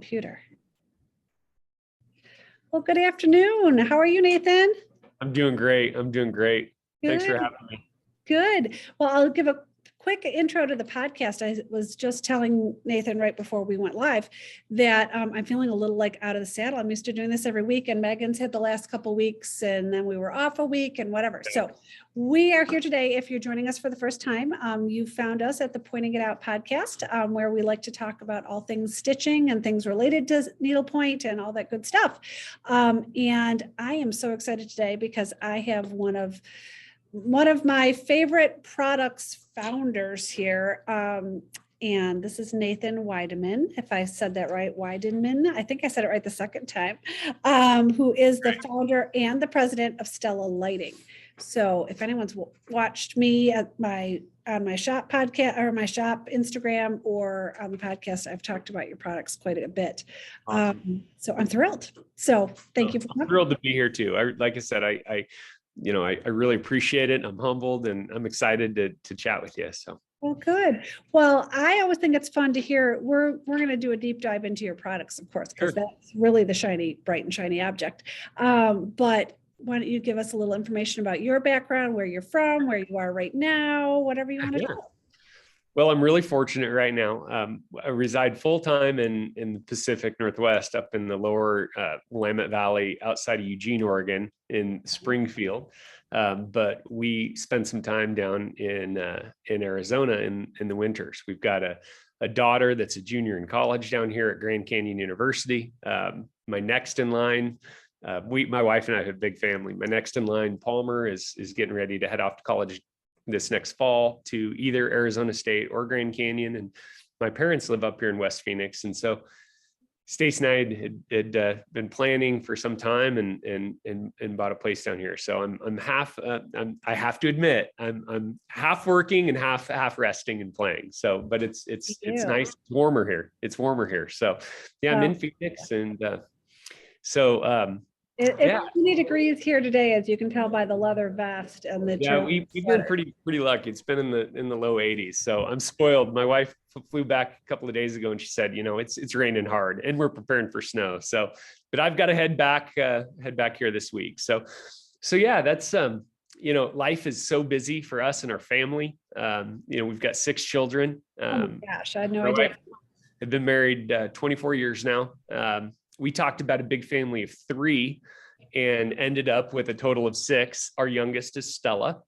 computer. Well, good afternoon. How are you, Nathan? I'm doing great. Thanks for Good. having me. Good. Well, I'll give a quick intro to the podcast. I was just telling Nathan right before we went live that I'm feeling a little like out of the saddle. I'm used to doing this every week, and Megan's had the last couple of weeks, and then we were off a week and whatever. So we are here today. If you're joining us for the first time, you found us at the Pointing It Out podcast, where we like to talk about all things stitching and things related to needlepoint and all that good stuff. And I am so excited today because I have one of my favorite products founders here. And this is Nathan Wiedenmann, if I said that right, Wiedenmann. I think I said it right the second time, who is the founder and the president of Stella Lighting. So if anyone's watched me on my shop podcast or my shop Instagram or on the podcast, I've talked about your products quite a bit. Awesome. So I'm thrilled. So thank you for coming. I'm thrilled to be here too. Like I said, I really appreciate it. I'm humbled and I'm excited to chat with you. So. Well, good. Well, I always think it's fun to hear. We're going to do a deep dive into your products, of course, because that's really the bright and shiny object. But why don't you give us a little information about your background, where you're from, where you are right now, whatever you want to tell us. Well, I'm really fortunate right now. I reside full-time in the Pacific Northwest, up in the lower Willamette Valley outside of Eugene, Oregon, in Springfield. But we spend some time down in Arizona in the winters. We've got a daughter that's a junior in college down here at Grand Canyon University. My next in line, my wife and I have a big family. My next in line, Palmer, is getting ready to head off to college this next fall to either Arizona State or Grand Canyon. And my parents live up here in West Phoenix. And so Stace and I had been planning for some time and bought a place down here. So I have to admit, I'm half working and half resting and playing. So, but it's nice. It's warmer here. So yeah, I'm in Phoenix. And it's 20 degrees here today, as you can tell by the leather vest and the we've been pretty lucky. It's been in the low 80s, so I'm spoiled. My wife flew back a couple of days ago and she said, it's raining hard and we're preparing for snow. So, but I've got to head back here this week. So yeah, that's life is so busy for us and our family. We've got 6 children. Oh my gosh, I had no idea. I've been married 24 years now. We talked about a big family of 3 and ended up with a total of 6. Our youngest is Stella.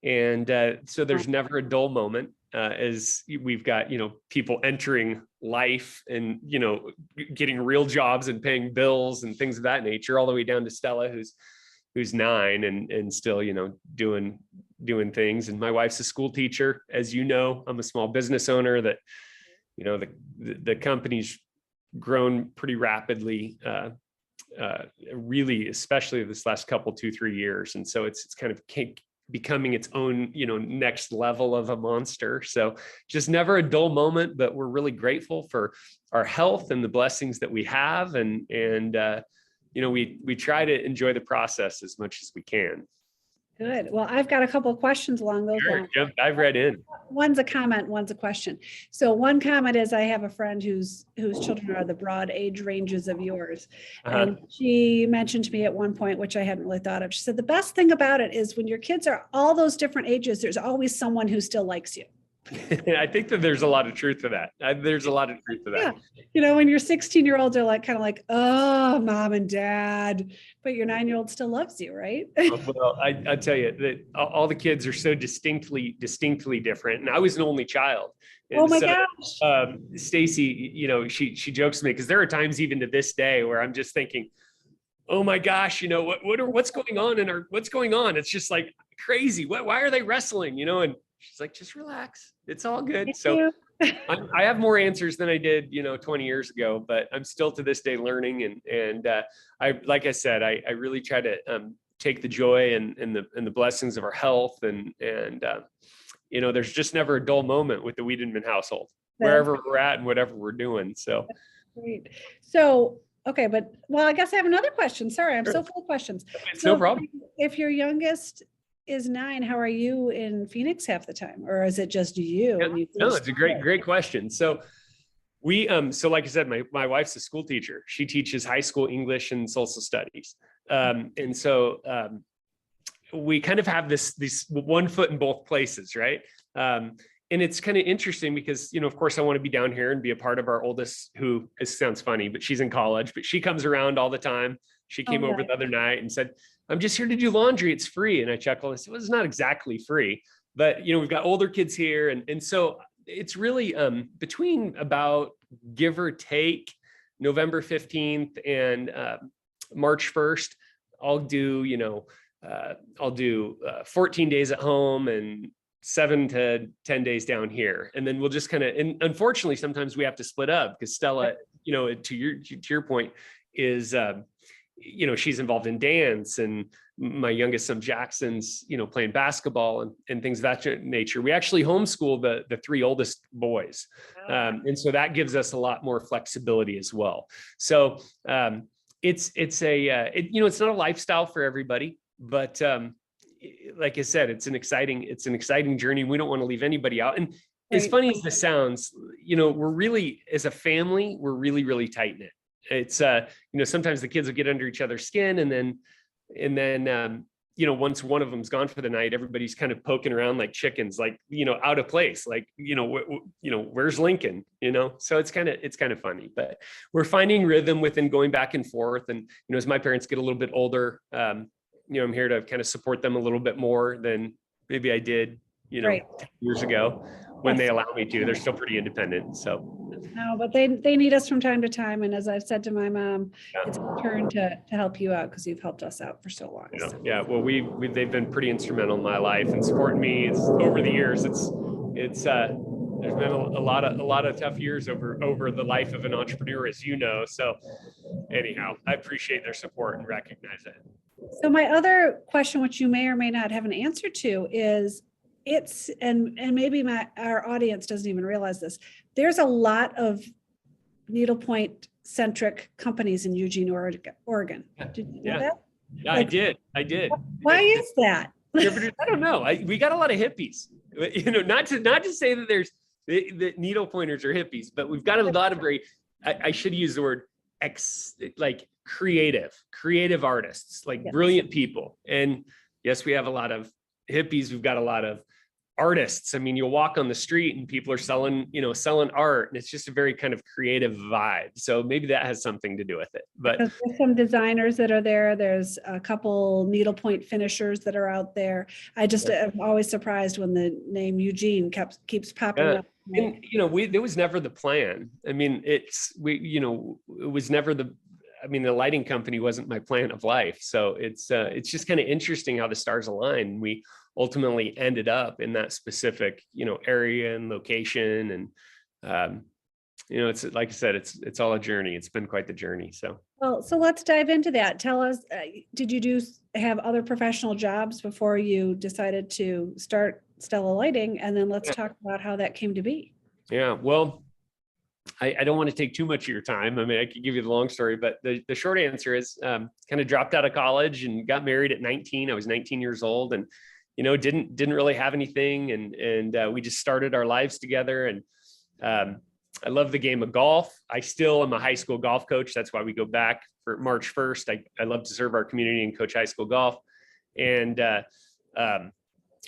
And so there's never a dull moment as we've got, people entering life and, getting real jobs and paying bills and things of that nature, all the way down to Stella, who's 9 and still, doing things. And my wife's a school teacher. As you know, I'm a small business owner that, the company's grown pretty rapidly, really, especially this last couple, 2-3 years. And so it's kind of becoming its own, next level of a monster. So just never a dull moment, but we're really grateful for our health and the blessings that we have. And we try to enjoy the process as much as we can. Good. Well, I've got a couple of questions along those lines. I've read in. One's a comment, one's a question. So one comment is I have a friend whose children are the broad age ranges of yours. And she mentioned to me at one point, which I hadn't really thought of, she said, the best thing about it is when your kids are all those different ages, there's always someone who still likes you. I think that there's a lot of truth to that. There's a lot of truth to that. Yeah. When your 16-year-olds are kind of like, oh, mom and dad, but your 9-year-old still loves you, right? Well, I tell you that all the kids are so distinctly different. And I was an only child. And oh my gosh. Stacy, she jokes with me because there are times even to this day where I'm just thinking, oh my gosh, what's going on what's going on? It's just like crazy. Why are they wrestling? And she's like, just relax. It's all good. So I have more answers than I did, 20 years ago, but I'm still to this day learning. And like I said, I really try to take the joy and the blessings of our health. And there's just never a dull moment with the Wiedenmann household, wherever we're at and whatever we're doing. So. Great. So, okay, I guess I have another question. Sorry, I'm so full of questions. No problem. If your youngest is 9, how are you in Phoenix half the time? Or is it just you? No, it's a great question. So So like I said, my wife's a school teacher. She teaches high school English and social studies. And so we kind of have this one foot in both places, right? And it's kind of interesting because, of course I want to be down here and be a part of our oldest, who, it sounds funny, but she's in college, but she comes around all the time. She came over the other night and said, I'm just here to do laundry. It's free. And I chuckled. I said, well, it's not exactly free, but we've got older kids here. And so it's really between about, give or take, November 15th and March 1st, I'll do 14 days at home and 7 to 10 days down here. And then we'll just kind of, and unfortunately, sometimes we have to split up because Stella, to your point, is, she's involved in dance, and my youngest son Jackson's, playing basketball and things of that nature. We actually homeschool the 3 oldest boys. And so that gives us a lot more flexibility as well. So it's not a lifestyle for everybody, but like I said, it's an exciting journey. We don't want to leave anybody out. And as funny as this sounds, we're really, as a family, we're really, really tight knit. It's, sometimes the kids will get under each other's skin, and then, once one of them's gone for the night, everybody's kind of poking around like chickens, like, out of place, like, where's Lincoln, so it's kind of funny, but we're finding rhythm within going back and forth. And, as my parents get a little bit older, I'm here to kind of support them a little bit more than maybe I did, 10 years ago when they allow me to. They're still pretty independent. So no, but they need us from time to time. And as I've said to my mom, it's a turn to help you out because you've helped us out for so long. So. Yeah. Well, they've been pretty instrumental in my life and supporting me. It's over the years. It's there's been a lot of tough years over the life of an entrepreneur, as you know. So anyhow, I appreciate their support and recognize it. So my other question, which you may or may not have an answer to, is and maybe our audience doesn't even realize this. There's a lot of needlepoint centric companies in Eugene, Oregon. Did you know that? Yeah, I did. Why is that? I don't know. We got a lot of hippies, not to say that there's the needle pointers are hippies, but we've got a lot of I should use the word like creative artists, like brilliant people. And yes, we have a lot of hippies. We've got a lot of artists. I mean, you'll walk on the street and people are selling art, and it's just a very kind of creative vibe. So maybe that has something to do with it. But there's some designers that are there. There's a couple needlepoint finishers that are out there. I just am always surprised when the name Eugene keeps popping up. And, there was never the plan. I mean, it was never the lighting company wasn't my plan of life. So it's just kind of interesting how the stars align. We ultimately ended up in that specific, area and location. And, it's like I said, it's all a journey. It's been quite the journey. So let's dive into that. Tell us, did you have other professional jobs before you decided to start Stella Lighting? And then let's talk about how that came to be. Yeah, well, I don't want to take too much of your time. I mean, I could give you the long story, but the short answer is kind of dropped out of college and got married at 19. I was 19 years old and, didn't really have anything. And we just started our lives together. And I love the game of golf. I still am a high school golf coach. That's why we go back for March 1st. I love to serve our community and coach high school golf. And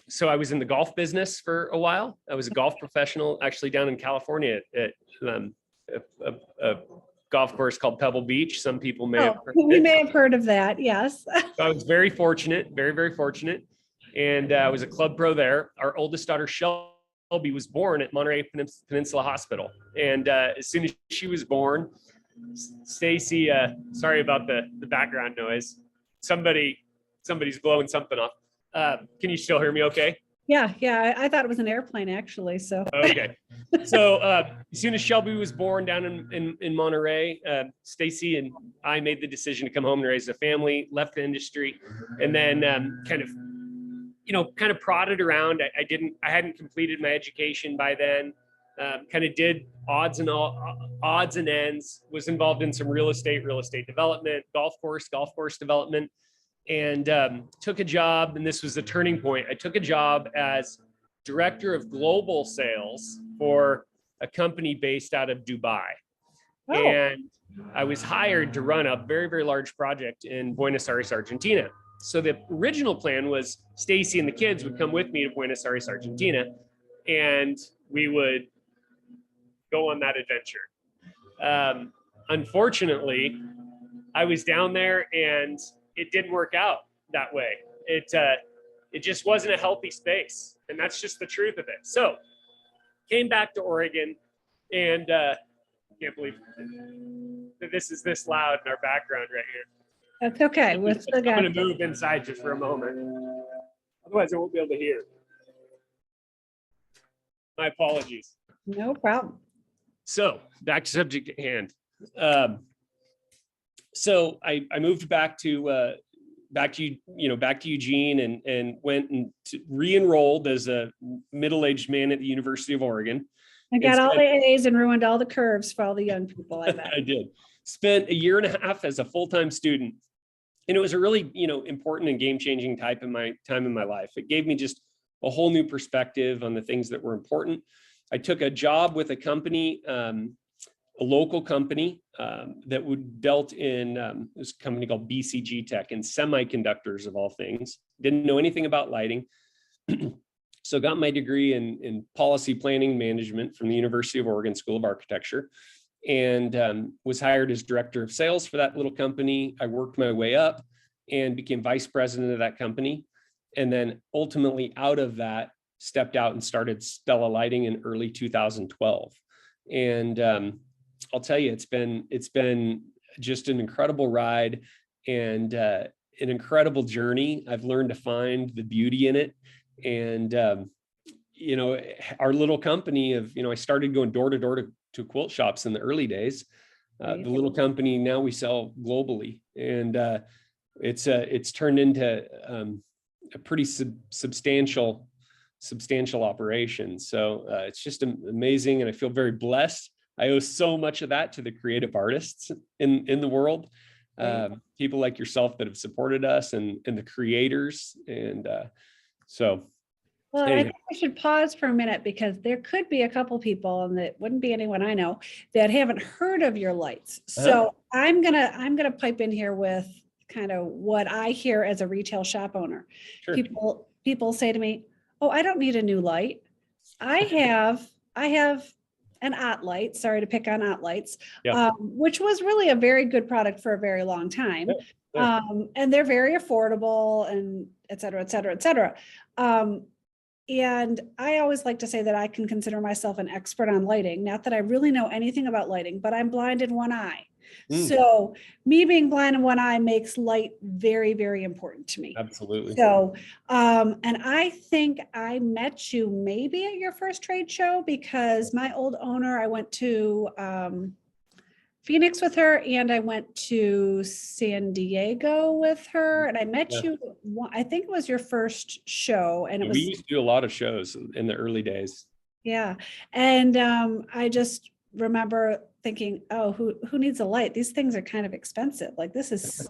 so I was in the golf business for a while. I was a golf professional, actually down in California at a golf course called Pebble Beach. Some people may have heard we may have heard of that. Yes. So I was very fortunate, very, very fortunate. And I was a club pro there. Our oldest daughter, Shelby, was born at Monterey Peninsula Hospital. And as soon as she was born, Stacy, sorry about the background noise. Somebody's blowing something off. Can you still hear me okay? Yeah. I thought it was an airplane actually. So okay. So as soon as Shelby was born down in Monterey, Stacy and I made the decision to come home and raise a family, left the industry, and then kind of prodded around. I hadn't completed my education by then. Kind of did odds and ends, was involved in some real estate development, golf course development. And took a job, and this was the turning point. I took a job as director of global sales for a company based out of Dubai. Oh. And I was hired to run a very, very large project in Buenos Aires, Argentina. So the original plan was Stacy and the kids would come with me to Buenos Aires, Argentina, and we would go on that adventure. Unfortunately, I was down there and it didn't work out that way. It just wasn't a healthy space, and that's just the truth of it. So came back to Oregon, and can't believe that this is this loud in our background right here. That's okay. I'm going to move inside just for a moment. Otherwise, I won't be able to hear. My apologies. No problem. So back to subject at hand. So I moved back to Eugene and went and re-enrolled as a middle-aged man at the University of Oregon. I got all the A's and ruined all the curves for all the young people. I bet. I did. Spent a year and a half as a full-time student. And it was a really, important and game-changing time in my life. It gave me just a whole new perspective on the things that were important. I took a job with a company, a local company that dealt in this company called BCG Tech in semiconductors of all things. Didn't know anything about lighting. So got my degree in policy planning management from the University of Oregon School of Architecture, and was hired as director of sales for that little company. I worked my way up and became vice president of that company. And then ultimately out of that, stepped out and started Stella Lighting in early 2012. And I'll tell you, it's been just an incredible ride and an incredible journey. I've learned to find the beauty in it. And, our little company I started going door to door to quilt shops in the early days. The little company, now we sell globally, and it's turned into a pretty substantial operation. So it's just amazing. And I feel very blessed. I owe so much of that to the creative artists in the world, people like yourself that have supported us, and the creators. And Well, I think we should pause for a minute, because there could be a couple people, and that wouldn't be anyone I know, that haven't heard of your lights. So I'm gonna pipe in here with kind of what I hear as a retail shop owner. Sure. People say to me, "Oh, I don't need a new light. I have an OT light." Sorry to pick on OT lights, which was really a very good product for a very long time. Yeah. And they're very affordable, and et cetera, et cetera, et cetera. And I always like to say that I can consider myself an expert on lighting. Not that I really know anything about lighting, but I'm blind in one eye. So me being blind in one eye makes light very, very important to me. Absolutely. So, and I think I met you maybe at your first trade show, because my old owner, I went to Phoenix with her, and I went to San Diego with her, and I met you. I think it was your first show, and we used to do a lot of shows in the early days. Yeah, and I just remember thinking, "Oh, who needs a light? These things are kind of expensive. Like this is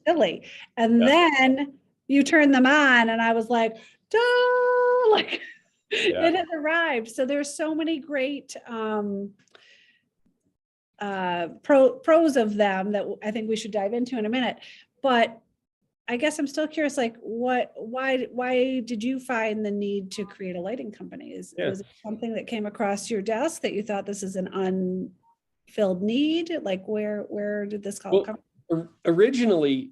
silly." And then you turn them on, and I was like, "Duh!" Like it has arrived. So there's so many great pros of them that I think we should dive into in a minute. But I guess I'm still curious, like why did you find the need to create a lighting company? Was it something that came across your desk that you thought this is an unfilled need? Like where did this call come from? Originally,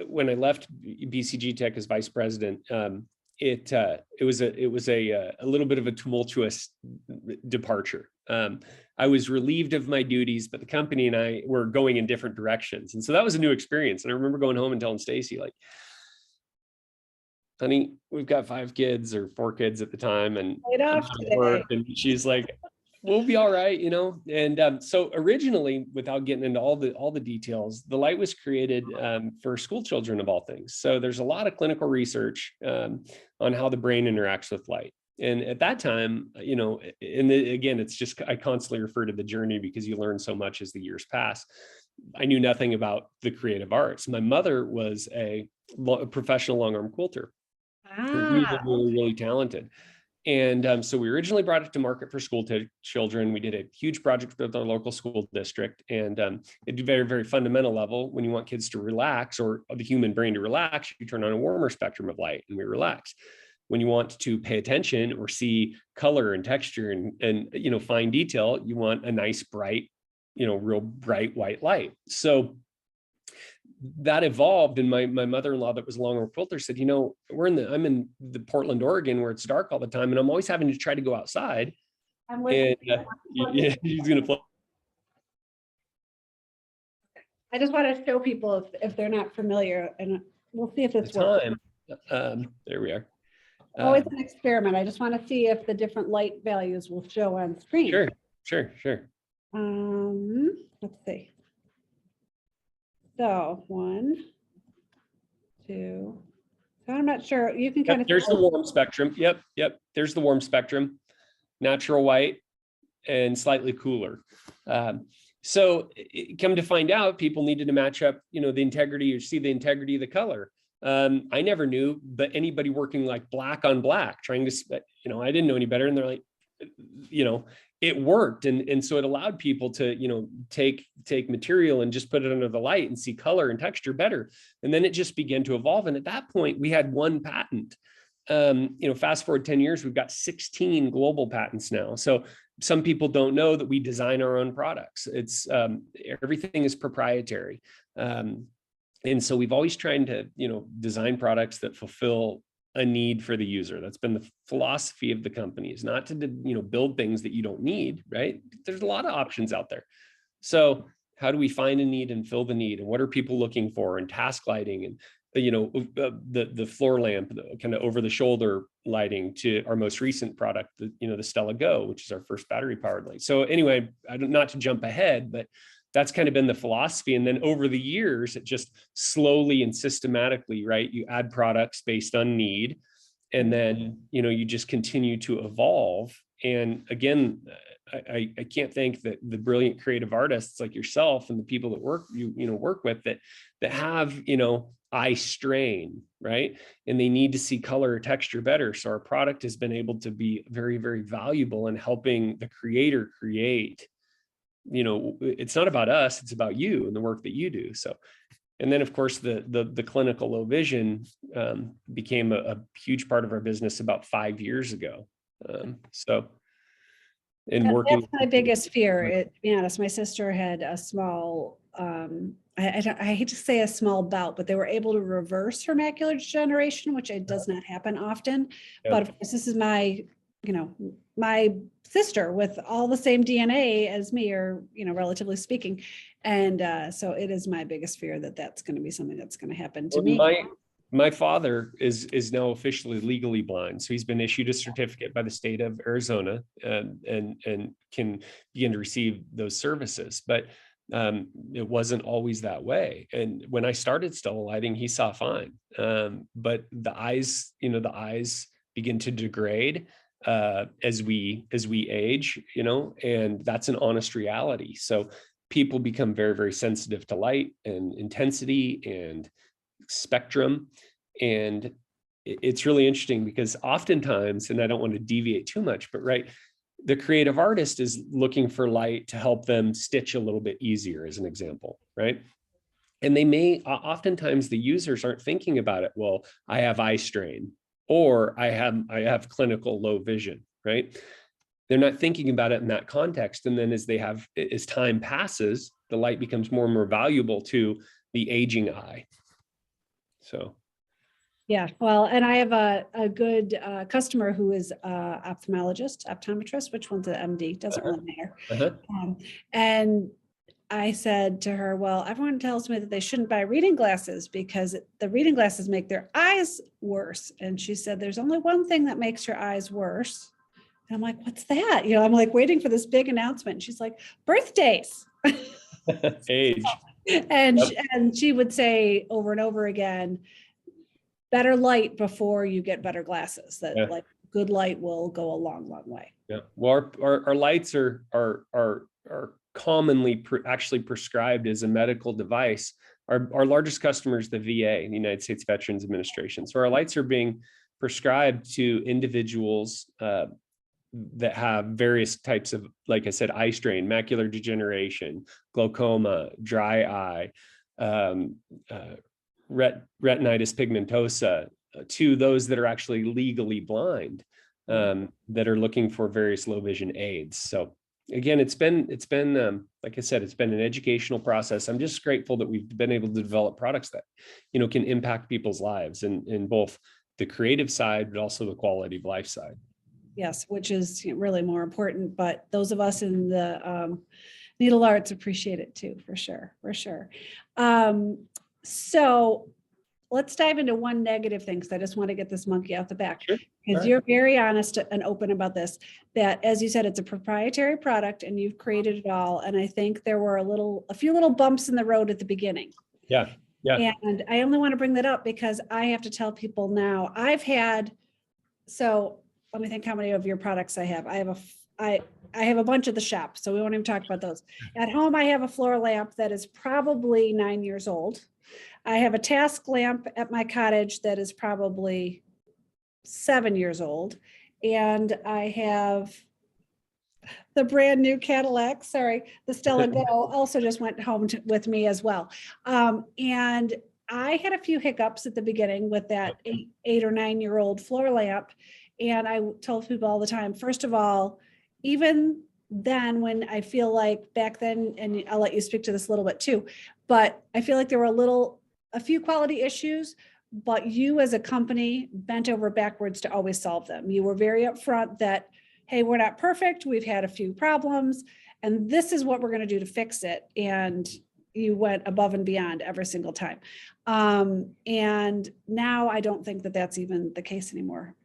when I left BCG Tech as vice president, it was a little bit of a tumultuous departure. I was relieved of my duties, but the company and I were going in different directions. And so that was a new experience. And I remember going home and telling Stacy, like, "Honey, we've got 5 kids or 4 kids at the time, and she's like, we'll be all right, And so originally, without getting into all the details, the light was created for school children of all things. So there's a lot of clinical research on how the brain interacts with light. And at that time, again, it's just, I constantly refer to the journey because you learn so much as the years pass. I knew nothing about the creative arts. My mother was a professional long arm quilter. Really, really talented. And so we originally brought it to market for school children. We did a huge project with our local school district, and at a very, very fundamental level, when you want kids to relax, or the human brain to relax, you turn on a warmer spectrum of light and we relax. When you want to pay attention or see color and texture and fine detail, you want a nice, bright, real bright white light. So that evolved, and my mother-in-law that was a long-arm quilter said, I'm in the Portland, Oregon, where it's dark all the time, and I'm always having to try to go outside. And he's going to play. I just want to show people if they're not familiar, and we'll see if it's working. There we are. Oh, it's an experiment. I just want to see if the different light values will show on screen. Sure. Let's see. So 1, 2. So I'm not sure. You can kind of. There's the warm spectrum. Yep. There's the warm spectrum, natural white, and slightly cooler. So come to find out, people needed to match up, the integrity, or see the integrity of the color. I never knew, but anybody working like black on black, trying to, I didn't know any better. And they're like, it worked. And so it allowed people to, take material and just put it under the light and see color and texture better. And then it just began to evolve. And at that point we had one patent. Fast forward 10 years, we've got 16 global patents now. So some people don't know that we design our own products. It's everything is proprietary. And so we've always tried to, design products that fulfill a need for the user. That's been the philosophy of the company, is not to, build things that you don't need, right? There's a lot of options out there. So how do we find a need and fill the need? And what are people looking for? And task lighting, and, the floor lamp, the kind of over the shoulder lighting, to our most recent product, the Stella Go, which is our first battery powered light. So anyway, not to jump ahead, but that's kind of been the philosophy. And then over the years, it just slowly and systematically, right? You add products based on need, and then, you just continue to evolve. And again, I can't thank the brilliant creative artists like yourself and the people that work with that have, eye strain, right? And they need to see color or texture better. So our product has been able to be very, very valuable in helping the creator create. It's not about us, it's about you and the work that you do. So, and then of course the clinical low vision became a huge part of our business about 5 years ago. Working. That's my biggest fear. To be honest, my sister had a small, I hate to say a small bout, but they were able to reverse her macular degeneration, which it does not happen often. Yeah. But of course, this is my sister with all the same DNA as me, or, relatively speaking. And so it is my biggest fear that that's going to be something that's going to happen to me. My father is now officially legally blind. So he's been issued a certificate by the state of Arizona, and can begin to receive those services. But it wasn't always that way. And when I started Stella Lighting, he saw fine. But the eyes begin to degrade as we age, and that's an honest reality. So people become very, very sensitive to light and intensity and spectrum. And it's really interesting because oftentimes, and I don't want to deviate too much, but right, the creative artist is looking for light to help them stitch a little bit easier, as an example, right? And they may, oftentimes the users aren't thinking about it. Well, I have eye strain, or I have clinical low vision, right? They're not thinking about it in that context. And then as time passes, the light becomes more and more valuable to the aging eye. So. Yeah, well, and I have a good customer who is optometrist, which one's an MD, doesn't really matter. And I said to her, well, everyone tells me that they shouldn't buy reading glasses because the reading glasses make their eyes worse. And she said, there's only one thing that makes your eyes worse. And I'm like, what's that? I'm like waiting for this big announcement. And she's like, birthdays. Age. And she would say over and over again, better light before you get better glasses. Like good light will go a long, long way. Yeah. Well, our lights are commonly actually prescribed as a medical device. Our largest customer is the VA, the United States Veterans Administration. So our lights are being prescribed to individuals that have various types of, like I said, eye strain, macular degeneration, glaucoma, dry eye, retinitis pigmentosa, to those that are actually legally blind, that are looking for various low vision aids. So again, it's been like I said, it's been an educational process. I'm just grateful that we've been able to develop products that, can impact people's lives in both the creative side, but also the quality of life side. Yes, which is really more important, but those of us in the needle arts appreciate it too, for sure, for sure. So let's dive into one negative thing, because I just want to get this monkey out the back. Sure. Because you're very honest and open about this, that as you said, it's a proprietary product and you've created it all. And I think there were a few little bumps in the road at the beginning. Yeah. Yeah. And I only want to bring that up because I have to tell people now, so let me think how many of your products I have. I have a bunch at the shop, so we won't even talk about those. At home, I have a floor lamp that is probably 9 years old. I have a task lamp at my cottage that is probably 7 years old. And I have the brand new Cadillac, the Stella Go also just went home with me as well. And I had a few hiccups at the beginning with that 8 or 9 year old floor lamp. And I told people all the time, first of all, even then, when I feel like back then, and I'll let you speak to this a little bit too, but I feel like there were a few quality issues, but you as a company bent over backwards to always solve them. You were very upfront that, hey, we're not perfect. We've had a few problems and this is what we're going to do to fix it. And you went above and beyond every single time. And now I don't think that that's even the case anymore.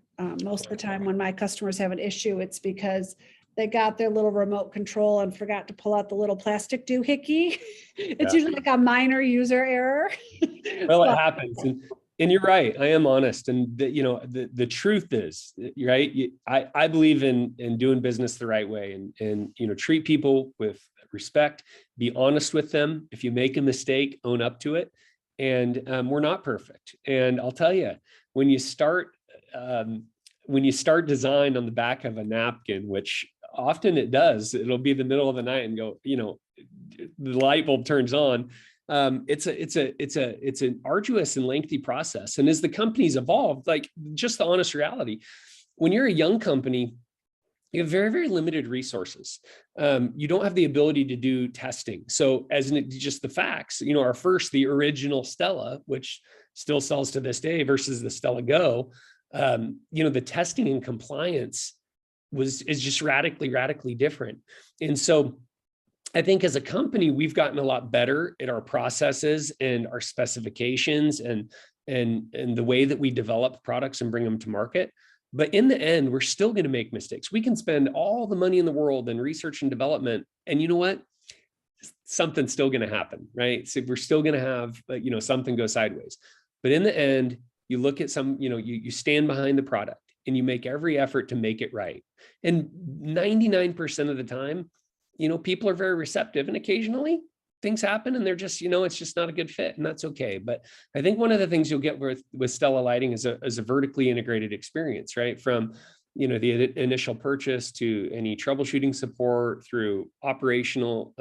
Most of the time when my customers have an issue, it's because they got their little remote control and forgot to pull out the little plastic doohickey. It's usually like a minor user error. Well, it happens. And you're right. I am honest. And the truth is, right. I believe in doing business the right way and treat people with respect, be honest with them. If you make a mistake, own up to it. And we're not perfect. And I'll tell you, when you start design on the back of a napkin, which often it does, it'll be the middle of the night and go, the light bulb turns on. It's an arduous and lengthy process. And as the company's evolved, like just the honest reality, when you're a young company, you have very, very limited resources. You don't have the ability to do testing. So just the facts, the original Stella, which still sells to this day versus the Stella Go, the testing and compliance is just radically different. And so I think as a company, we've gotten a lot better at our processes and our specifications and the way that we develop products and bring them to market. But in the end, we're still going to make mistakes. We can spend all the money in the world in research and development. And you know what? Something's still going to happen, right? So we're still going to have, something go sideways. But in the end, you look at you stand behind the product and you make every effort to make it right. And 99% of the time, people are very receptive, and occasionally things happen and they're just, it's just not a good fit, and that's okay. But I think one of the things you'll get with Stella Lighting is a vertically integrated experience, right? From, the initial purchase to any troubleshooting support through operational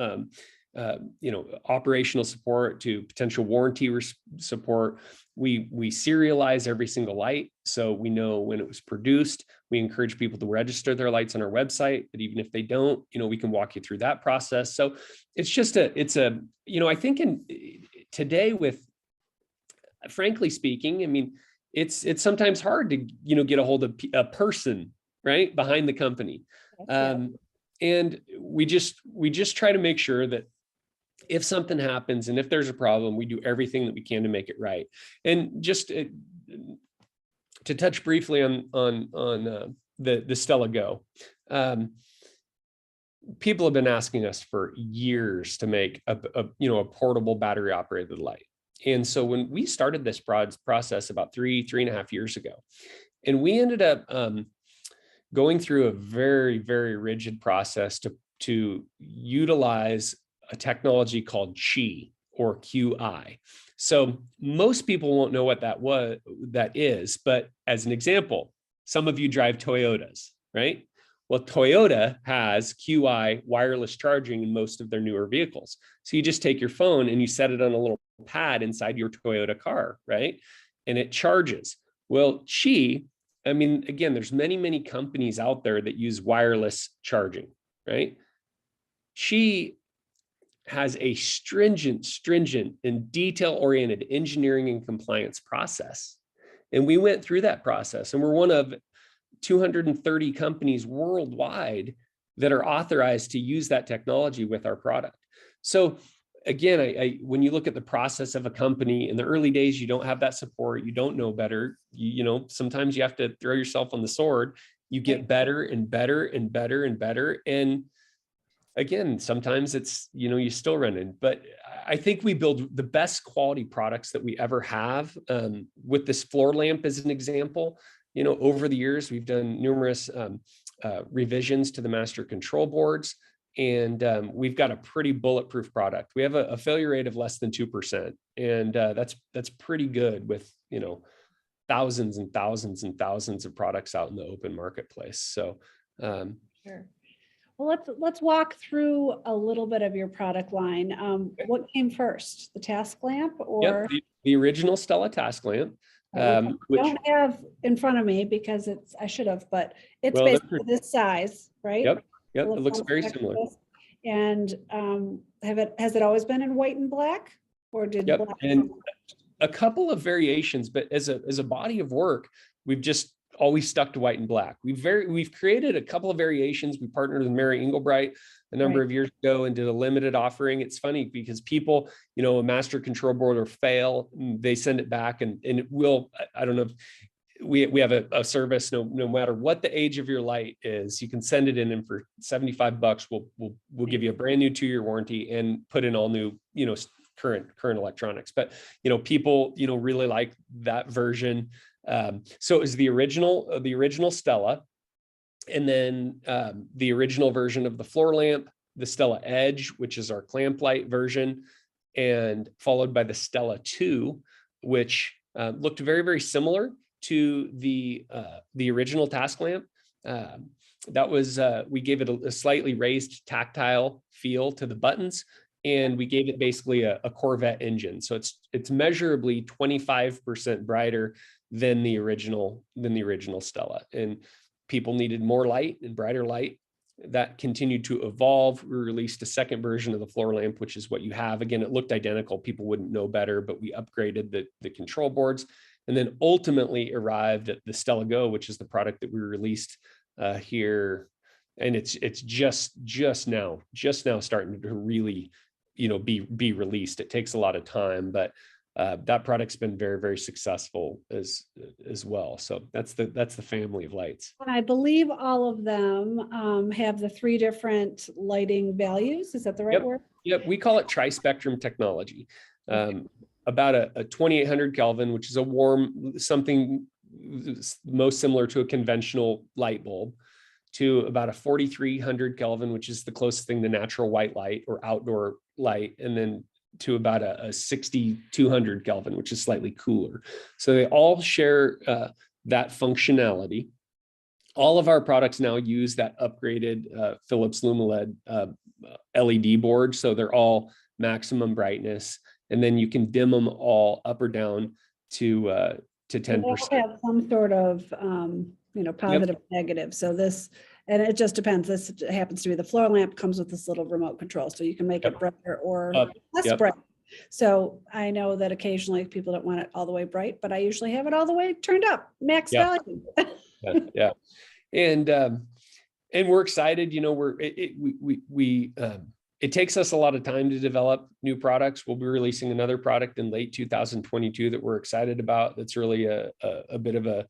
support to potential warranty support. We serialize every single light, so we know when it was produced. We encourage people to register their lights on our website, but even if they don't, we can walk you through that process. So it's just I think today, with, frankly speaking, I mean, it's sometimes hard to, get a hold of a person, right, behind the company. And we just try to make sure that if something happens and if there's a problem, we do everything that we can to make it right. And just to touch briefly on the Stella Go, people have been asking us for years to make a portable battery operated light. And so when we started this process about three and a half years ago, and we ended up going through a very, very rigid process to utilize a technology called Qi, or QI. So most people won't know what that is, but as an example, some of you drive Toyotas, right? Well, Toyota has QI wireless charging in most of their newer vehicles. So you just take your phone and you set it on a little pad inside your Toyota car, right? And it charges. Well, I mean, again, there's many, many companies out there that use wireless charging, right? Qi has a stringent and detail-oriented engineering and compliance process. And we went through that process, and we're one of 230 companies worldwide that are authorized to use that technology with our product. So again, when you look at the process of a company in the early days, you don't have that support, you don't know better. You know, sometimes you have to throw yourself on the sword. You get better and better and better and better. And again, sometimes it's, you know, you still run in, but I think we build the best quality products that we ever have. With this floor lamp as an example, you know, over the years, we've done numerous revisions to the master control boards, and we've got a pretty bulletproof product. We have a failure rate of less than 2%. And that's pretty good with, you know, thousands and thousands and thousands of products out in the open marketplace. So, Sure. Well, let's walk through a little bit of your product line. What came first, the task lamp or? Yep, the original Stella task lamp. Which I don't have in front of me because I should have, but it's basically this size, right? Yep, it looks very similar. And has it always been in white and black, or did black? And a couple of variations, but as a body of work, we've just always stuck to white and black. We've created a couple of variations. We partnered with Mary Englebright a number of years ago and did a limited offering. It's funny because people, you know, a master control board will fail, they send it back, and it will, I don't know if we have a service, no matter what the age of your light is, you can send it in, and for $75, we'll give you a brand new 2-year warranty and put in all new, you know, current electronics. But, you know, people, you know, really like that version. So it was the original Stella, and then the original version of the floor lamp, the Stella Edge, which is our clamp light version, and followed by the Stella 2, which looked very, very similar to the original task lamp. That was we gave it a slightly raised tactile feel to the buttons, and we gave it basically a Corvette engine. So it's measurably 25% brighter than the original Stella. And people needed more light and brighter light. That continued to evolve. We released a second version of the floor lamp, which is what you have. Again, it looked identical. People wouldn't know better, but we upgraded the control boards, and then ultimately arrived at the Stella Go, which is the product that we released here. And it's just now starting to really, you know, be released. It takes a lot of time, but that product's been very, very successful as well. So that's the family of lights. And I believe all of them have the 3 different lighting values. Is that the right word? Yep, we call it tri-spectrum technology. About a 2800 Kelvin, which is a warm, something most similar to a conventional light bulb, to about a 4300 Kelvin, which is the closest thing to natural white light or outdoor light, and then to about a 6200 Kelvin, which is slightly cooler. So they all share that functionality. All of our products now use that upgraded Philips LumaLED LED board, so they're all maximum brightness, and then you can dim them all up or down to 10%. They have some sort of you know, positive, negative. So this, and it just depends. This happens to be the floor lamp comes with this little remote control, so you can make it brighter or less bright. So I know that occasionally people don't want it all the way bright, but I usually have it all the way turned up, max value. And we're excited. You know, it takes us a lot of time to develop new products. We'll be releasing another product in late 2022 that we're excited about. That's really a bit of a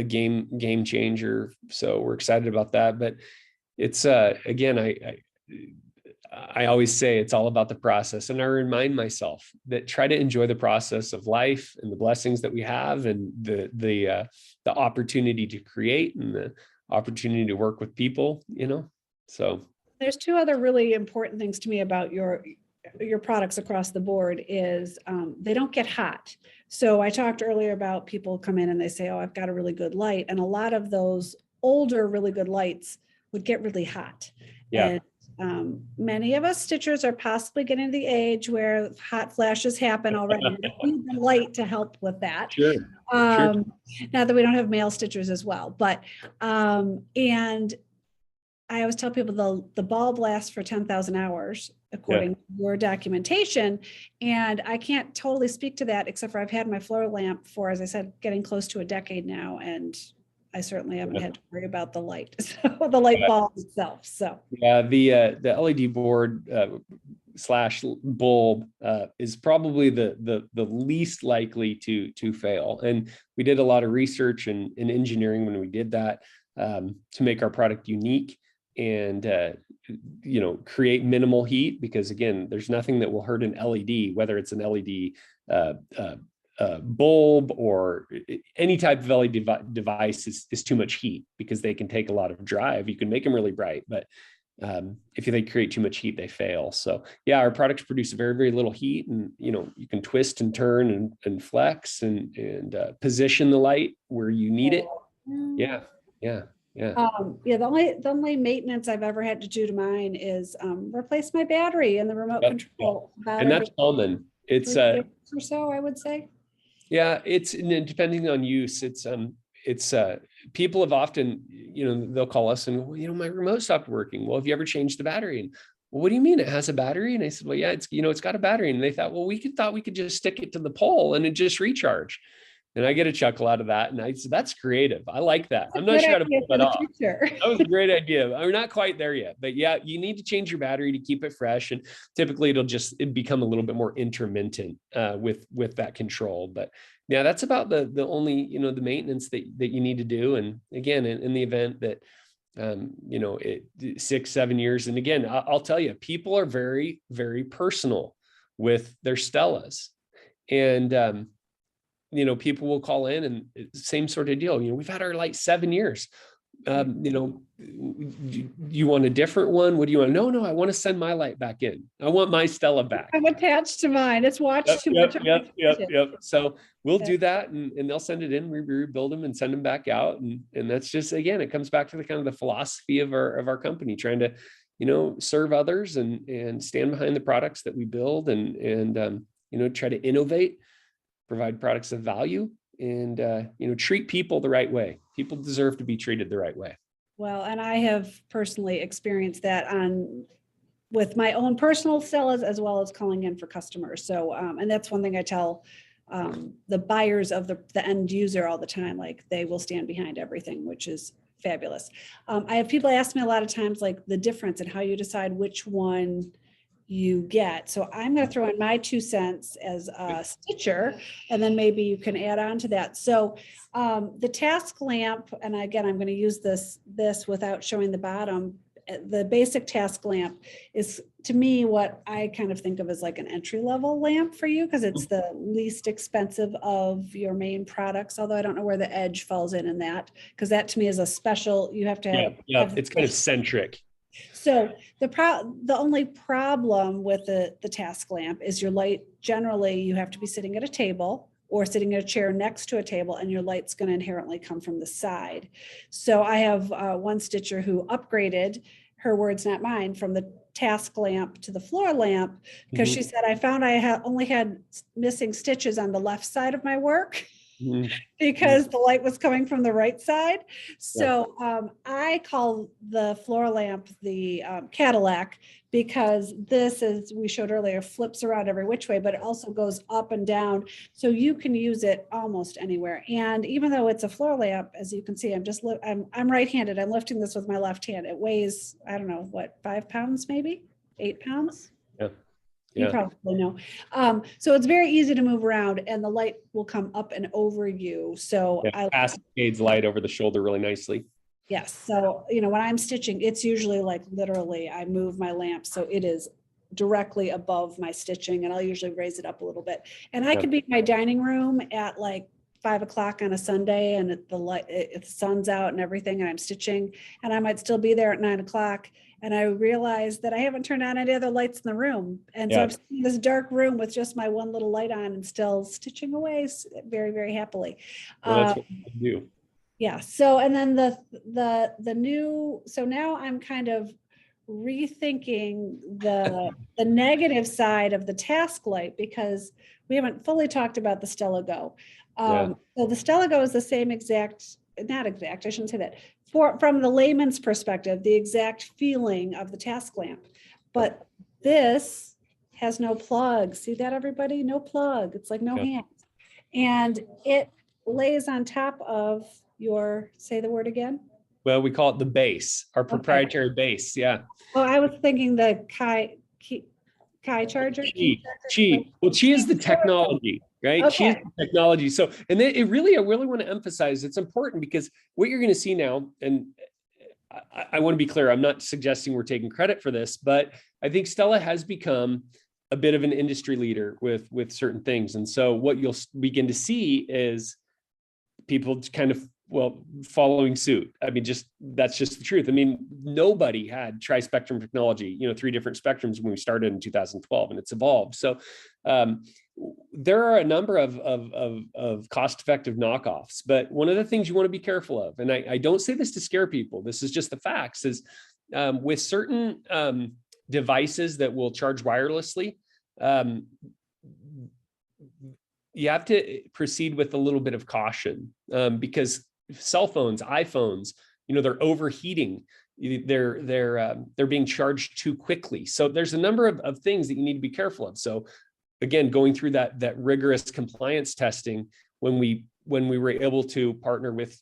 game changer. So we're excited about that. But it's again, I always say it's all about the process, and I remind myself that try to enjoy the process of life and the blessings that we have, and the opportunity to create and the opportunity to work with people. You know, so. There's 2 other really important things to me about your your products across the board is they don't get hot. So I talked earlier about people come in and they say, oh, I've got a really good light. And a lot of those older, really good lights would get really hot. Yeah. And many of us stitchers are possibly getting to the age where hot flashes happen already. We need the light to help with that. Sure. Not that we don't have male stitchers as well, but and I always tell people the bulb lasts for 10,000 hours according to your documentation. And I can't totally speak to that, except for I've had my floor lamp for, as I said, getting close to a decade now. And I certainly haven't had to worry about the light, so the light bulb itself. So yeah, the LED board slash bulb is probably the least likely to fail. And we did a lot of research and engineering when we did that to make our product unique and create minimal heat, because again, there's nothing that will hurt an LED, whether it's an LED bulb or any type of LED device is too much heat, because they can take a lot of drive. You can make them really bright, but if they create too much heat, they fail. So yeah, our products produce very, very little heat, and you can twist and turn and flex and position the light where you need it. Yeah. The only maintenance I've ever had to do to mine is replace my battery and the remote control. And that's common. It's 3 years or so, I would say. Yeah, it's depending on use. It's people have often, they'll call us and, my remote stopped working. Well, have you ever changed the battery? And, well, what do you mean it has a battery? And I said, well, yeah, it's got a battery. And they thought, well, we could just stick it to the pole and it just recharge. And I get a chuckle out of that. And I said, that's creative. I like that. I'm not sure how to pull that off. That was a great idea. We're not quite there yet, but yeah, you need to change your battery to keep it fresh. And typically it'll become a little bit more intermittent with that control. But yeah, that's about the only, the maintenance that you need to do. And again, in the event that, 6-7 years. And again, I'll tell you, people are very, very personal with their Stellas. And, people will call in and same sort of deal. We've had our light 7 years. You want a different one? What do you want? No, I want to send my light back in. I want my Stella back. I'm attached to mine. It's watched too much. Yep. So we'll do that, and they'll send it in. We rebuild them and send them back out. And that's just, again, it comes back to the kind of the philosophy of our company, trying to, serve others and stand behind the products that we build and try to innovate, provide products of value, and treat people the right way. People deserve to be treated the right way. Well, and I have personally experienced that with my own personal Stellas, as well as calling in for customers. So, and that's one thing I tell the buyers of the end user all the time, like they will stand behind everything, which is fabulous. I have people ask me a lot of times, like the difference in how you decide which one you get. So I'm going to throw in my 2 cents as a stitcher, and then maybe you can add on to that. So the task lamp, and again, I'm going to use this without showing the bottom. The basic task lamp is, to me, what I kind of think of as like an entry-level lamp for you, because it's the least expensive of your main products. Although I don't know where the edge falls in that, because that to me is a special. You have to have. It's kind of centric. So the only problem with the task lamp is your light. Generally, you have to be sitting at a table or sitting in a chair next to a table, and your light's going to inherently come from the side. So I have one stitcher who upgraded, her words, not mine, from the task lamp to the floor lamp, because she said, I found I only had missing stitches on the left side of my work. Because the light was coming from the right side. So I call the floor lamp the Cadillac, because this, as we showed earlier, flips around every which way, but it also goes up and down. So you can use it almost anywhere. And even though it's a floor lamp, as you can see, I'm right-handed. I'm lifting this with my left hand. It weighs, I don't know, what, 5 pounds, maybe 8 pounds. You probably know. So it's very easy to move around, and the light will come up and over you. So I cascades light over the shoulder really nicely. Yes. So, when I'm stitching, it's usually like literally I move my lamp so it is directly above my stitching, and I'll usually raise it up a little bit. And I could be in my dining room at like 5 o'clock on a Sunday, and the sun's out and everything, and I'm stitching, and I might still be there at 9 o'clock. and I realized that I haven't turned on any other lights in the room. And so Yeah. I'm in this dark room with just my one little light on and still stitching away very, very happily. Well, that's what I do. Yeah. So, and then the new, so now I'm kind of rethinking the negative side of the task light, because we haven't fully talked about the Stella Go. Yeah. So the Stella Go is the same exact, not exact, I shouldn't say that, from the layman's perspective, the exact feeling of the task lamp. But this has no plug. See that, everybody? No plug. It's like no Yeah. hands. And it lays on top of your, say the word again. Well, we call it the base, our proprietary base. Yeah. Oh, I was thinking the Kai charger. Qi. Well, Qi is the technology, right? Qi is Okay. the technology. So, and then I really want to emphasize it's important, because what you're going to see now, and I want to be clear, I'm not suggesting we're taking credit for this, but I think Stella has become a bit of an industry leader with certain things. And so what you'll begin to see is people kind of, well, following suit. I mean, that's just the truth. I mean, nobody had tri-spectrum technology, 3 different spectrums when we started in 2012, and it's evolved. So there are a number of cost-effective knockoffs, but one of the things you want to be careful of, and I don't say this to scare people, this is just the facts, is with certain devices that will charge wirelessly, you have to proceed with a little bit of caution, because cell phones, iPhones, they're overheating. They're being charged too quickly. So there's a number of things that you need to be careful of. So again, going through that rigorous compliance testing, when we were able to partner with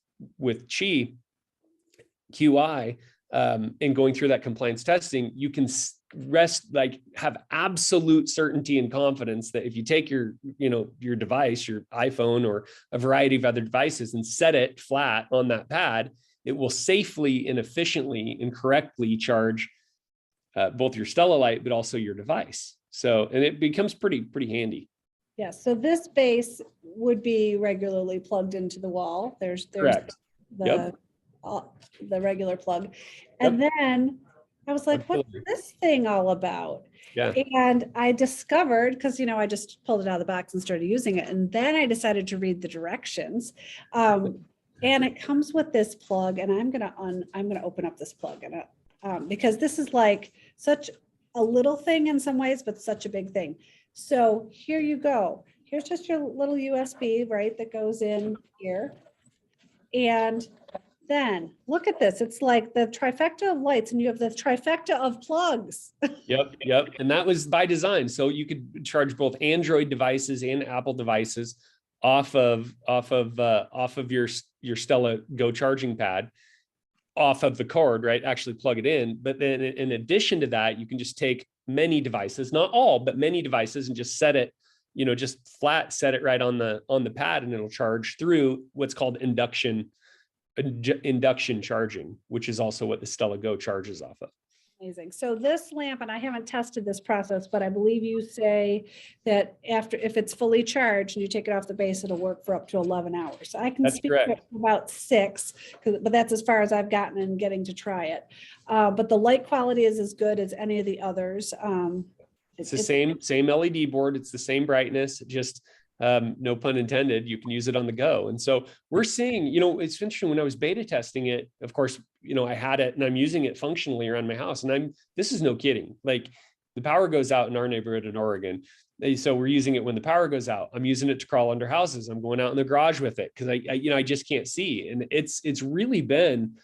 QI, and going through that compliance testing, you can have absolute certainty and confidence that if you take your device, your iPhone or a variety of other devices, and set it flat on that pad, it will safely and efficiently and correctly charge both your Stella light, but also your device. So, and it becomes pretty handy. Yeah. So this base would be regularly plugged into the wall. There's Correct. the regular plug. And then I was like, what's this thing all about? Yeah. And I discovered, because, I just pulled it out of the box and started using it. And then I decided to read the directions. And it comes with this plug, and I'm going to open up this plug, and because this is like such a little thing in some ways, but such a big thing. So here you go. Here's just your little USB, right? That goes in here. And then look at this. It's like the trifecta of lights, and you have the trifecta of plugs. Yep. And that was by design. So you could charge both Android devices and Apple devices off of your Stella Go charging pad, off of the cord, right? Actually plug it in. But then in addition to that, you can just take many devices, not all, but many devices, and just set it, just flat, set it right on the pad, and it'll charge through what's called induction charging, which is also what the Stella Go charges off of. Amazing. So this lamp, and I haven't tested this process, but I believe you say that if it's fully charged and you take it off the base, it'll work for up to 11 hours. I can That's speak correct. for about 6, but that's as far as I've gotten in getting to try it. But the light quality is as good as any of the others. It's the same LED board. It's the same brightness, just no pun intended, you can use it on the go. And so we're seeing, it's interesting, when I was beta testing it, of course, I had it and I'm using it functionally around my house, and this is no kidding. Like, the power goes out in our neighborhood in Oregon. So we're using it when the power goes out. I'm using it to crawl under houses. I'm going out in the garage with it, because I just can't see. And it's really been,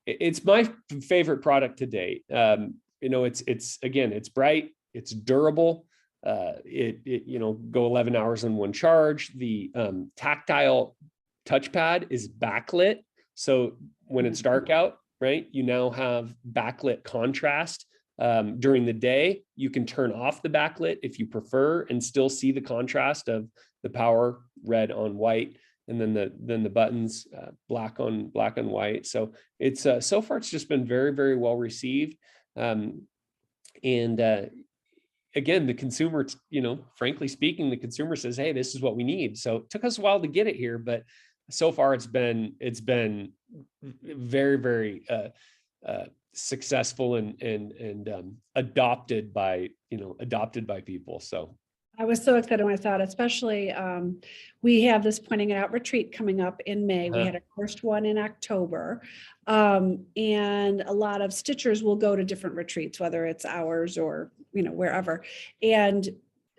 it's my favorite product to date. It's bright, it's durable. Go 11 hours on one charge. The tactile touchpad is backlit. So when it's dark out, right, you now have backlit contrast. During the day, you can turn off the backlit if you prefer, and still see the contrast of the power red on white, and then the buttons black on white. So it's so far it's just been very, very well received. Again, the consumer, frankly speaking, the consumer says, hey, this is what we need. So it took us a while to get it here, but so far it's been very, very successful and adopted by people. So I was so excited when I saw it, especially we have this pointing it out retreat coming up in May. We had our first one in October. And a lot of stitchers will go to different retreats, whether it's ours or, wherever. And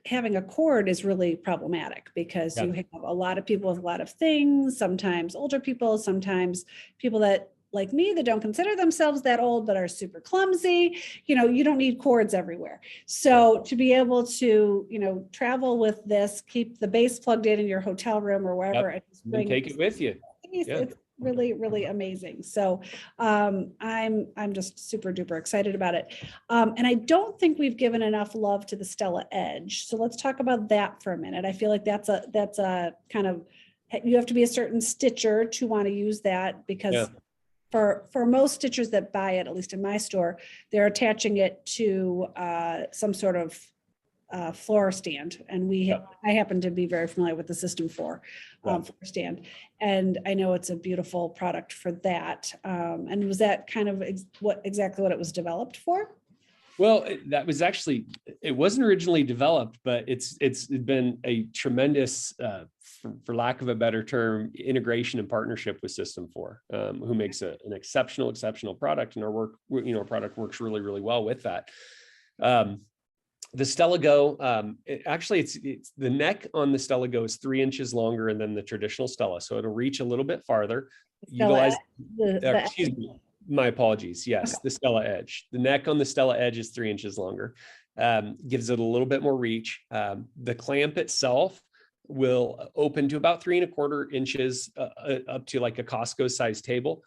having a cord is really problematic because you have a lot of people with a lot of things, sometimes older people, sometimes people that like me that don't consider themselves that old but are super clumsy. You don't need cords everywhere. So to be able to, travel with this, keep the base plugged in your hotel room or wherever, and just and take it with you. It's really, really amazing. So I'm just super duper excited about it. And I don't think we've given enough love to the Stella Edge. So let's talk about that for a minute. I feel like that's a kind of, you have to be a certain stitcher to want to use that because for most stitchers that buy it, at least in my store, they're attaching it to some sort of floor stand. And I happen to be very familiar with the System 4 floor stand. And I know it's a beautiful product for that. And was that kind of exactly what it was developed for? Well, it wasn't originally developed, but it's been a tremendous, for lack of a better term, integration and partnership with System 4, who makes an exceptional product, and our product works really, really well with that. The Stella Go, it's the neck on the Stella Go is 3 inches longer than the traditional Stella, so it'll reach a little bit farther. Excuse me. My apologies. Yes, okay. The Stella Edge. The neck on the Stella Edge is 3 inches longer. Gives it a little bit more reach. The clamp itself will open to about 3¼ inches up to like a Costco size table.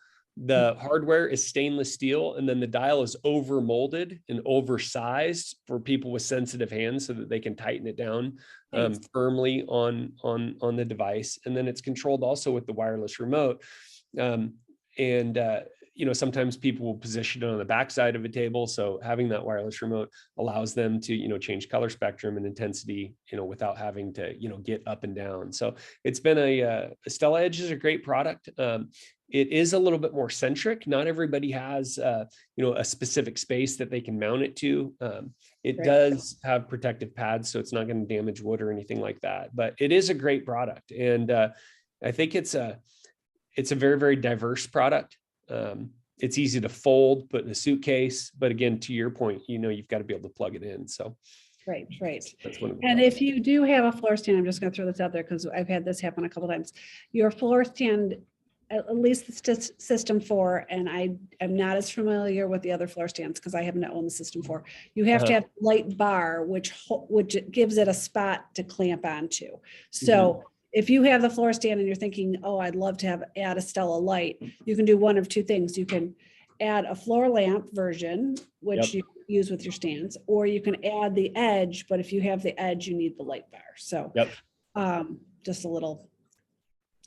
The hardware is stainless steel, and then the dial is over molded and oversized for people with sensitive hands so that they can tighten it down firmly on the device. And then it's controlled also with the wireless remote. Sometimes people will position it on the backside of a table. So having that wireless remote allows them to, change color spectrum and intensity, without having to, get up and down. So it's been a Stella Edge is a great product. It is a little bit more centric. Not everybody has, a specific space that they can mount it to. It does have protective pads, so it's not going to damage wood or anything like that. But it is a great product, and I think it's a very, very diverse product. It's easy to fold, put in a suitcase, but again, to your point, you've got to be able to plug it in. So. Right. That's one of the and if you do have a floor stand, I'm just going to throw this out there because I've had this happen a couple of times. Your floor stand, at least the System 4, and I am not as familiar with the other floor stands because I happen to own the System 4. You have to have light bar, which gives it a spot to clamp onto. So if you have the floor stand and you're thinking, oh, I'd love to add a Stella light, you can do one of two things. You can add a floor lamp version, which you use with your stands, or you can add the edge, but if you have the edge, you need the light bar. So just a little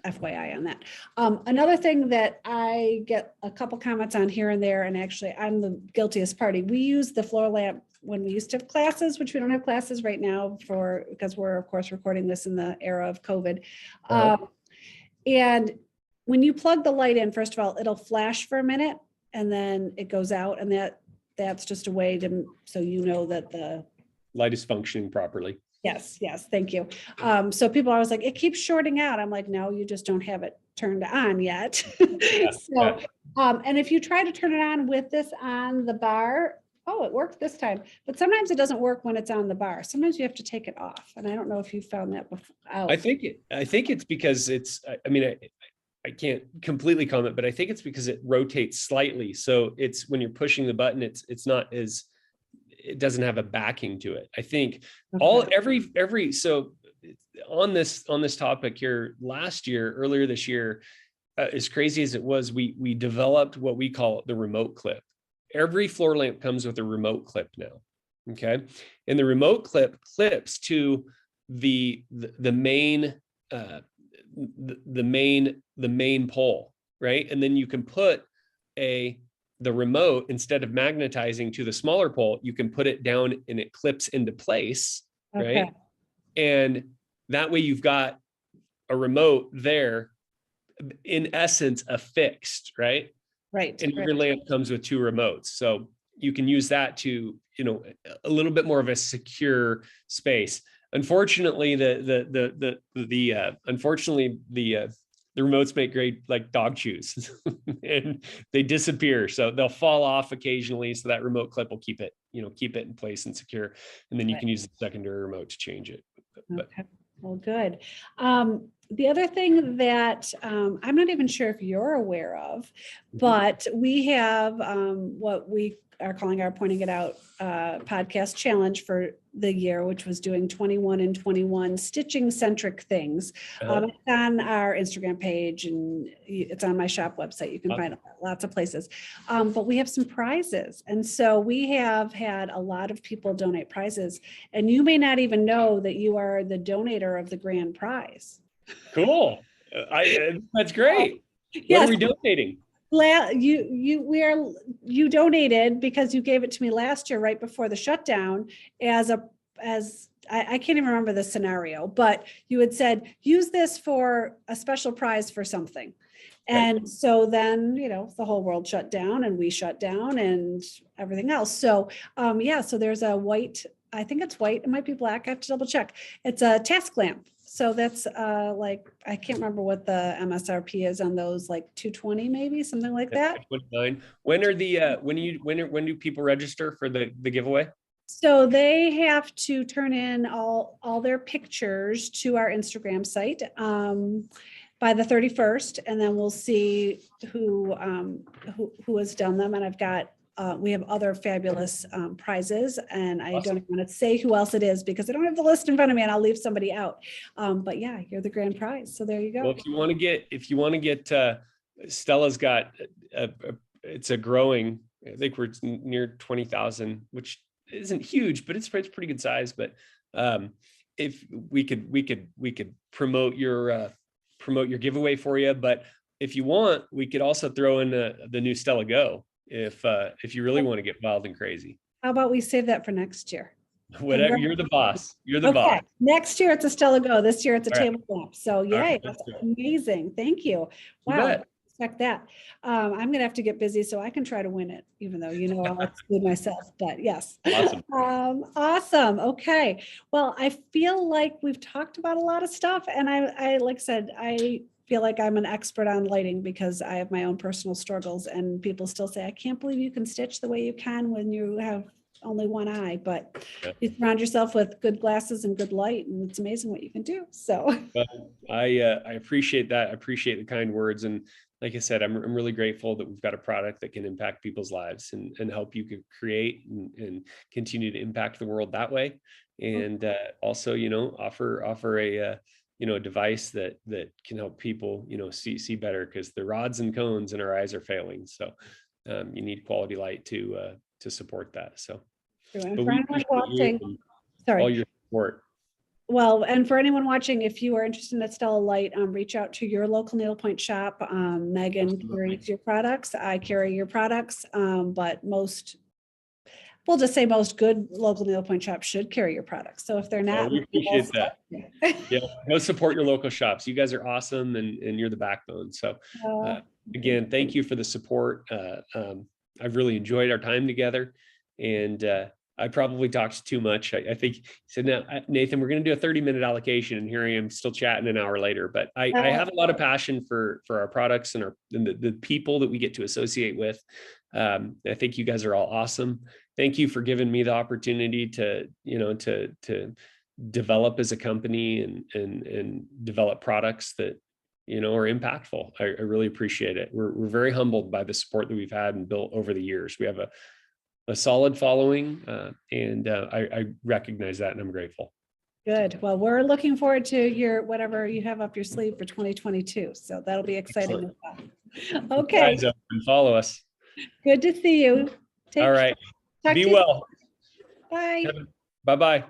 FYI on that. Another thing that I get a couple comments on here and there, and actually I'm the guiltiest party. We use the floor lamp when we used to have classes, which we don't have classes right now because we're of course recording this in the era of COVID. And when you plug the light in, first of all, it'll flash for a minute and then it goes out, and that's just a way so that the light is functioning properly. Yes. Thank you. So people are always like, it keeps shorting out. I'm like, no, you just don't have it turned on yet. And if you try to turn it on with this on the bar, it worked this time, but sometimes it doesn't work when it's on the bar. Sometimes you have to take it off. And I don't know if you found that before. I think it's because I can't completely comment, but I think it's because it rotates slightly. So it's when you're pushing the button, it doesn't have a backing to it. I think so on this topic here earlier this year, as crazy as it was, we developed what we call the remote clip. Every floor lamp comes with a remote clip now. Okay. And the remote clip clips to the main pole, right? And then you can put the remote, instead of magnetizing to the smaller pole, you can put it down and it clips into place, right? And that way you've got a remote there, in essence, affixed, right? Right. And every lamp comes with 2 remotes. So you can use that to, a little bit more of a secure space. Unfortunately, the remotes make great like dog chews and they disappear. So they'll fall off occasionally. So that remote clip will keep it in place and secure. And then you can use the secondary remote to change it. But Okay. Well, good. The other thing that I'm not even sure if you're aware of, but we have what we are calling our Pointing It Out podcast challenge for the year, which was doing 21 and 21 stitching centric things. It's on our Instagram page and it's on my shop website. You can find it lots of places. But we have some prizes. And so we have had a lot of people donate prizes, and you may not even know that you are the donator of the grand prize. Cool. That's great. Yes. What are we donating? You donated because you gave it to me last year right before the shutdown as I can't even remember the scenario, but you had said use this for a special prize for something. And so then, the whole world shut down and we shut down and everything else. So so there's a white, I think it's white, it might be black, I have to double check. It's a task lamp. So that's I can't remember what the MSRP is on those, like 220 maybe, something like that. 29. When do people register for the giveaway? So they have to turn in all their pictures to our Instagram site by the 31st, and then we'll see who has done them. And I've got we have other fabulous prizes, and I don't want to say who else it is because I don't have the list in front of me and I'll leave somebody out. But yeah, you're the grand prize. So there you go. Well, if you want to get, Stella's got, it's a growing, I think we're near 20,000, which isn't huge, but it's pretty good size. But if we could promote your giveaway for you. But if you want, we could also throw in the new Stella Go. If you really want to get wild and crazy. How about we save that for next year? Whatever, you're the boss. You're the boss. Next year it's a Stella Go. This year it's a table lamp. So yay, right, that's amazing. Thank you. Wow. Check that. I'm gonna have to get busy so I can try to win it, even though I'll exclude myself. But yes. Awesome. Awesome. Okay. Well, I feel like we've talked about a lot of stuff, and I like I said, I feel like I'm an expert on lighting because I have my own personal struggles, and people still say, I can't believe you can stitch the way you can when you have only one eye, but you surround yourself with good glasses and good light, and it's amazing what you can do. So I appreciate that. I appreciate the kind words. And like I said, I'm really grateful that we've got a product that can impact people's lives and help you create and continue to impact the world that way. And also, offer a a device that can help people, see better, because the rods and cones in our eyes are failing. So you need quality light to support that. So, and but for we anyone appreciate watching, all your support. Well, and for anyone watching, if you are interested in Stella Light, reach out to your local needlepoint shop. Megan carries your products. I carry your products, but we'll just say most good local needlepoint shops should carry your products. So if they're not, we appreciate that. Yeah, go support your local shops. You guys are awesome, and you're the backbone. So again, thank you for the support. I've really enjoyed our time together, and I probably talked too much. I think he said, "No, Nathan, we're going to do a 30-minute allocation," and here I am still chatting an hour later. But I have a lot of passion for our products and the people that we get to associate with. I think you guys are all awesome. Thank you for giving me the opportunity to develop as a company and develop products that are impactful. I really appreciate it. We're very humbled by the support that we've had and built over the years. We have a solid following, and I recognize that, and I'm grateful. Good. Well, we're looking forward to whatever you have up your sleeve for 2022. So that'll be exciting. Okay. Guys, follow us. Good to see you. All right. Be well. Bye. Bye-bye.